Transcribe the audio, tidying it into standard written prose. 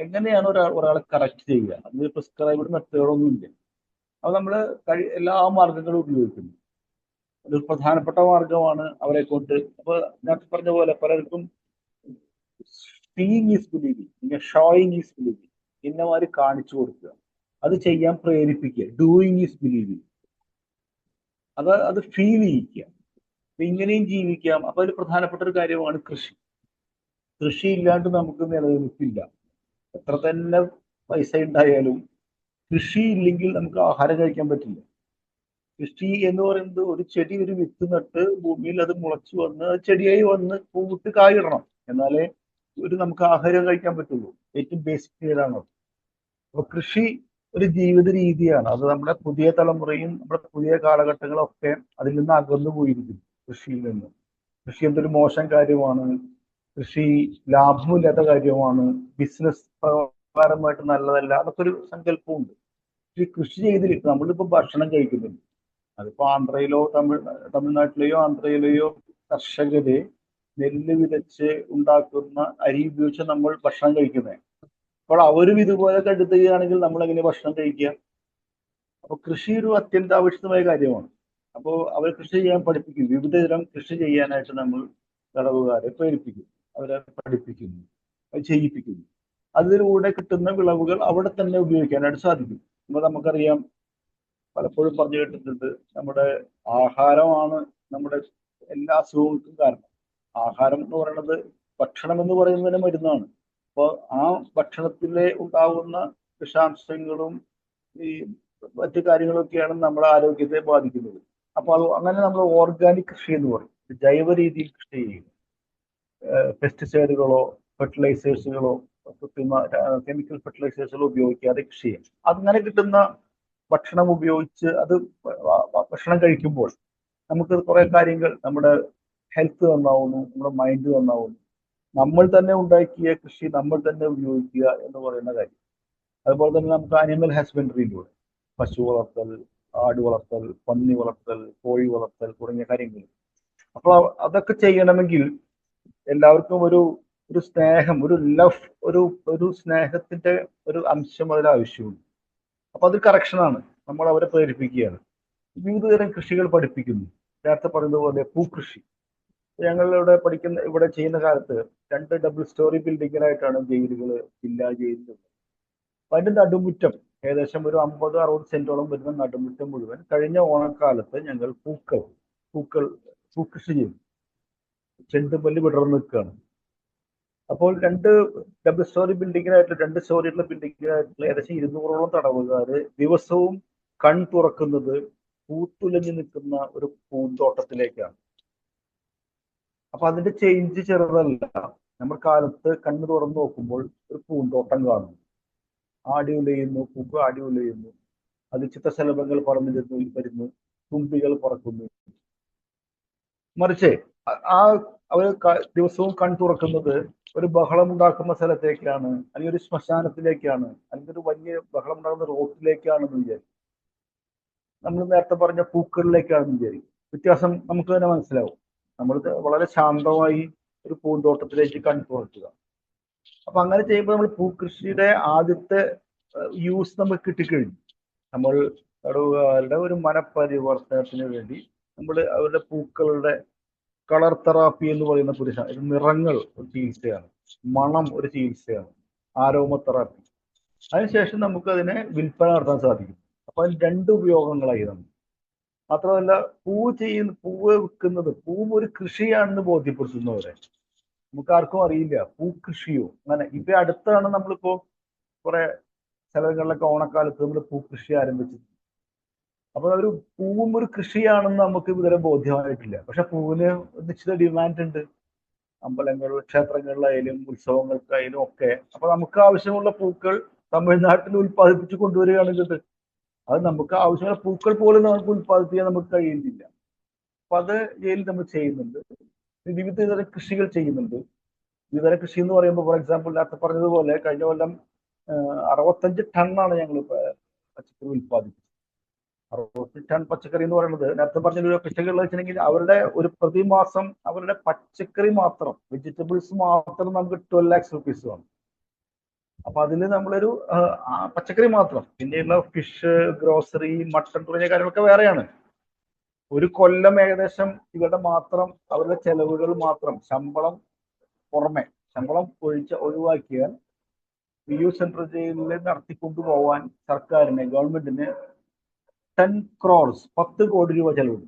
എങ്ങനെയാണ് ഒരാളെ കറക്റ്റ് ചെയ്യുക? അതിന് പ്രിസ്ക്രൈബ്ഡ് മെത്തേഡൊന്നും ഇല്ല. അത് നമ്മൾ എല്ലാ മാർഗങ്ങളും ഉപയോഗിക്കുന്നു. ഒരു പ്രധാനപ്പെട്ട മാർഗമാണ് അവരെ കൊണ്ട്. അപ്പൊ ഞാൻ പറഞ്ഞ പോലെ പലർക്കും സീയിങ് ഈസ് ബിലീവിങ്, പിന്നെ ഷോയിങ് ഈസ് ബിലീവിങ്, ഇന്നമാതിരി കാണിച്ചു കൊടുക്കുക, അത് ചെയ്യാൻ പ്രേരിപ്പിക്കുക. ഡൂയിങ് ഈസ് ബിലീവിങ്, അത് ഫീൽ ചെയ്യിക്കുക. അപ്പൊ ഇങ്ങനെയും ജീവിക്കാം. അപ്പൊ അതിൽ പ്രധാനപ്പെട്ട ഒരു കാര്യമാണ് കൃഷി. കൃഷി ഇല്ലാണ്ട് നമുക്ക് നിലനിൽപ്പില്ല. എത്ര തന്നെ പൈസ ഉണ്ടായാലും കൃഷി ഇല്ലെങ്കിൽ നമുക്ക് ആഹാരം കഴിക്കാൻ പറ്റില്ല. കൃഷി എന്ന് പറയുന്നത് ഒരു ചെടി, ഒരു വിത്ത് നട്ട് ഭൂമിയിൽ അത് മുളച്ചു വന്ന് അത് ചെടിയായി വന്ന് പൂവിട്ട് കായിടണം. എന്നാലേ നമുക്ക് ആഹാരം കഴിക്കാൻ പറ്റുള്ളൂ. ഏറ്റവും ബേസിക് നീഡാണ്. അപ്പൊ കൃഷി ഒരു ജീവിത രീതിയാണ്. അത് നമ്മുടെ പുതിയ തലമുറയും നമ്മുടെ പുതിയ കാലഘട്ടങ്ങളൊക്കെ അതിൽ നിന്ന് അകന്നു പോയിരിക്കും. കൃഷിയിൽ നിന്ന്. കൃഷി എന്തൊരു മോശം കാര്യമാണ്, കൃഷി ലാഭമില്ലാത്ത കാര്യമാണ്, ബിസിനസ് പരമായിട്ട് നല്ലതല്ല, അതൊക്കെ ഒരു സങ്കല്പമുണ്ട്. ഈ കൃഷി ചെയ്തിരിക്കും. നമ്മളിപ്പോ ഭക്ഷണം കഴിക്കുന്നുണ്ട്. അതിപ്പോ ആന്ധ്രയിലോ തമിഴ്നാട്ടിലെയോ ആന്ധ്രയിലെയോ കർഷകര് നെല്ല് വിതച്ച് ഉണ്ടാക്കുന്ന അരി ഉപയോഗിച്ച് നമ്മൾ ഭക്ഷണം കഴിക്കുന്നത്. അപ്പോൾ അവരും ഇതുപോലെ കണ്ടെത്തുകയാണെങ്കിൽ നമ്മൾ എങ്ങനെ ഭക്ഷണം കഴിക്കുക? അപ്പൊ കൃഷി ഒരു അത്യന്താപേക്ഷിതമായ കാര്യമാണ്. അപ്പോൾ അവർ കൃഷി ചെയ്യാൻ പഠിപ്പിക്കും. വിവിധ തരം കൃഷി ചെയ്യാനായിട്ട് നമ്മൾ തടവുകാരെ പ്രേരിപ്പിക്കും, അവരെ പഠിപ്പിക്കുന്നു, അത് ചെയ്യിപ്പിക്കുന്നു. അതിലൂടെ കിട്ടുന്ന വിളവുകൾ അവിടെ തന്നെ ഉപയോഗിക്കാനായിട്ട് സാധിക്കും. അപ്പൊ നമുക്കറിയാം, പലപ്പോഴും പറഞ്ഞു കേട്ടിട്ടുണ്ട്, നമ്മുടെ ആഹാരമാണ് നമ്മുടെ എല്ലാ അസുഖങ്ങൾക്കും കാരണം. ആഹാരം എന്ന് പറയുന്നത്, ഭക്ഷണം എന്ന് പറയുന്നതിന് മരുന്നാണ്. അപ്പോൾ ആ ഭക്ഷണത്തിലെ ഉണ്ടാകുന്ന വിഷാംശങ്ങളും ഈ മറ്റു കാര്യങ്ങളൊക്കെയാണ് നമ്മുടെ ആരോഗ്യത്തെ ബാധിക്കുന്നത്. അപ്പോൾ അങ്ങനെ നമ്മൾ ഓർഗാനിക് കൃഷി എന്ന് പറയും. ജൈവ രീതിയിൽ കൃഷി ചെയ്യും. പെസ്റ്റിസൈഡുകളോ ഫെർട്ടിലൈസേഴ്സുകളോ കെമിക്കൽ ഫെർട്ടിലൈസേഴ്സുകളോ ഉപയോഗിക്കാതെ കൃഷി ചെയ്യും. അങ്ങനെ കിട്ടുന്ന ഭക്ഷണം ഉപയോഗിച്ച് അത് ഭക്ഷണം കഴിക്കുമ്പോൾ നമുക്ക് കുറെ കാര്യങ്ങൾ, നമ്മുടെ ഹെൽത്ത് നന്നാവുന്നു, നമ്മുടെ മൈൻഡ് നന്നാവുന്നു. നമ്മൾ തന്നെ ഉണ്ടാക്കിയ കൃഷി നമ്മൾ തന്നെ ഉപയോഗിക്കുക എന്ന് പറയുന്ന കാര്യം. അതുപോലെ തന്നെ നമുക്ക് ആനിമൽ ഹസ്ബൻഡറിയിലൂടെ പശു വളർത്തൽ, ആട് വളർത്തൽ, പന്നി വളർത്തൽ, കോഴി വളർത്തൽ തുടങ്ങിയ കാര്യങ്ങൾ. അപ്പോൾ അതൊക്കെ ചെയ്യണമെങ്കിൽ എല്ലാവർക്കും ഒരു ഒരു സ്നേഹം, ഒരു ലവ്, ഒരു സ്നേഹത്തിന്റെ ഒരു അംശം അതിൽ ആവശ്യമുണ്ട്. അപ്പൊ അത് കറക്ഷനാണ്. നമ്മൾ അവരെ പ്രേരിപ്പിക്കുകയാണ്. വിവിധ തരം കൃഷികൾ പഠിപ്പിക്കുന്നു. നേരത്തെ പറഞ്ഞതുപോലെ പൂക്കൃഷി. ഞങ്ങളിവിടെ ഇവിടെ ചെയ്യുന്ന കാലത്ത് 2 ഡബിൾ സ്റ്റോറി ബിൽഡിങ്ങിലായിട്ടാണ് ജയിലുകൾ, ജില്ലാ ജയിലുകൾ. അപ്പൊ അതിന്റെ നടുമുറ്റം ഏകദേശം ഒരു 50-60 സെന്റോളം വരുന്ന നടുമുറ്റം മുഴുവൻ കഴിഞ്ഞ ഓണക്കാലത്ത് ഞങ്ങൾ പൂക്കൃഷി ചെയ്തു. ചെണ്ടുമല്ലി വിടർന്നു നിൽക്കുകയാണ്. അപ്പോൾ 2 ഡബിൾ സ്റ്റോറി ബിൽഡിങ്ങിനായിട്ട്, 2 സ്റ്റോറിയുള്ള ബിൽഡിങ്ങിനായിട്ടുള്ള ഏകദേശം 200ഓളം തടവുകാര് ദിവസവും കൺ തുറക്കുന്നത് പൂത്തുലഞ്ഞു നിൽക്കുന്ന ഒരു പൂന്തോട്ടത്തിലേക്കാണ്. അപ്പൊ അതിന്റെ ചേഞ്ച് ചെറുതല്ല. നമ്മൾ കാലത്ത് കണ്ണു തുറന്നു നോക്കുമ്പോൾ ഒരു പൂന്തോട്ടം കാണുന്നു, ആടി ഉലയുന്നു, പൂക്കൾ ആടി ഉലയുന്നു, അത് ചിത്രശലഭങ്ങൾ പറന്നു വരുന്നു, തുമ്പികൾ പറക്കുന്നു. മറിച്ച് ആ അവർ ദിവസവും കൺ തുറക്കുന്നത് ഒരു ബഹളം ഉണ്ടാക്കുന്ന സ്ഥലത്തേക്കാണ്, അല്ലെങ്കിൽ ഒരു ശ്മശാനത്തിലേക്കാണ്, അല്ലെങ്കിൽ ഒരു വലിയ ബഹളം ഉണ്ടാകുന്ന റോട്ടിലേക്കാണെന്ന് വിചാരിക്കും. നമ്മൾ നേരത്തെ പറഞ്ഞ പൂക്കളിലേക്കാണെന്ന് വിചാരിക്കും. വ്യത്യാസം നമുക്ക് തന്നെ മനസ്സിലാവും. നമ്മൾ വളരെ ശാന്തമായി ഒരു പൂന്തോട്ടത്തിലേക്ക് കൺ തുറക്കുക. അപ്പൊ അങ്ങനെ ചെയ്യുമ്പോൾ നമ്മൾ പൂക്കൃഷിയുടെ ആദ്യത്തെ യൂസ് നമുക്ക് കിട്ടിക്കഴിഞ്ഞു. നമ്മൾ തടവുകാരുടെ ഒരു മനപരിവർത്തനത്തിന് വേണ്ടി നമ്മൾ അവരുടെ പൂക്കളുടെ കളർ തെറാപ്പി എന്ന് പറയുന്ന നിറങ്ങൾ ഒരു ചികിത്സയാണ്, മണം ഒരു ചികിത്സയാണ്, ആരോമ തെറാപ്പി. അതിനുശേഷം നമുക്ക് അതിനെ വിൽപ്പന നടത്താൻ സാധിക്കും. അപ്പൊ അതിന് 2 ഉപയോഗങ്ങളായി നമുക്ക്. മാത്രമല്ല, പൂവ് വിൽക്കുന്നത്, പൂവ് ഒരു കൃഷിയാണെന്ന് ബോധ്യപ്പെടുത്തുന്നവരെ നമുക്ക് ആർക്കും അറിയില്ല. പൂക്കൃഷിയോ അങ്ങനെ. ഇപ്പൊ അടുത്താണ് നമ്മളിപ്പോ കുറെ സ്ഥലങ്ങളിലൊക്കെ ഓണക്കാലത്ത് നമ്മൾ പൂക്കൃഷി ആരംഭിച്ചത്. അപ്പൊ ഒരു പൂവും ഒരു കൃഷിയാണെന്ന് നമുക്ക് ഇതുവരെ ബോധ്യമായിട്ടില്ല. പക്ഷെ പൂവിന് നിശ്ചിത ഡിമാൻഡ് ഉണ്ട്, അമ്പലങ്ങളിൽ, ക്ഷേത്രങ്ങളിലായാലും ഉത്സവങ്ങൾക്കായാലും ഒക്കെ. അപ്പൊ നമുക്ക് ആവശ്യമുള്ള പൂക്കൾ തമിഴ്നാട്ടിൽ ഉൽപ്പാദിപ്പിച്ച് കൊണ്ടുവരികയാണെങ്കിൽ അത് നമുക്ക് ആവശ്യമുള്ള പൂക്കൾ പോലും നമുക്ക് ഉൽപ്പാദിപ്പിക്കാൻ നമുക്ക് കഴിയുന്നില്ല. അപ്പൊ അത് ജയിലിൽ നമ്മൾ ചെയ്യുന്നുണ്ട്. വിവിധ തരം കൃഷികൾ ചെയ്യുന്നുണ്ട്. വിവിധ കൃഷി എന്ന് പറയുമ്പോൾ, ഫോർ എക്സാമ്പിൾ നേരത്തെ പറഞ്ഞതുപോലെ കഴിഞ്ഞ കൊല്ലം 65 ടണ്ണാണ് ഞങ്ങൾ പച്ചക്കറി ഉൽപ്പാദിപ്പിച്ചത്. 60 ടൺ പച്ചക്കറി എന്ന് പറയുന്നത്, നേരത്തെ പറഞ്ഞ കൃഷികൾ വെച്ചിട്ടുണ്ടെങ്കിൽ അവരുടെ ഒരു പ്രതിമാസം അവരുടെ പച്ചക്കറി മാത്രം, വെജിറ്റബിൾസ് മാത്രം നമുക്ക് 12 lakhs rupees ആണ്. അപ്പൊ അതിൽ നമ്മളൊരു പച്ചക്കറി മാത്രം, പിന്നെയുള്ള ഫിഷ്, ഗ്രോസറി, മട്ടൺ തുടങ്ങിയ കാര്യങ്ങളൊക്കെ വേറെയാണ്. ഒരു കൊല്ലം ഏകദേശം ഇവരുടെ മാത്രം അവരുടെ ചെലവുകൾ മാത്രം, ശമ്പളം പുറമെ, ശമ്പളം ഒഴിവാക്കിയാൽ വിയ്യൂർ സെൻട്രൽ ജയിലിൽ നടത്തിക്കൊണ്ടുപോകാൻ സർക്കാരിന്, ഗവൺമെന്റിന് 10 crores 10 കോടി രൂപ ചെലവുണ്ട്.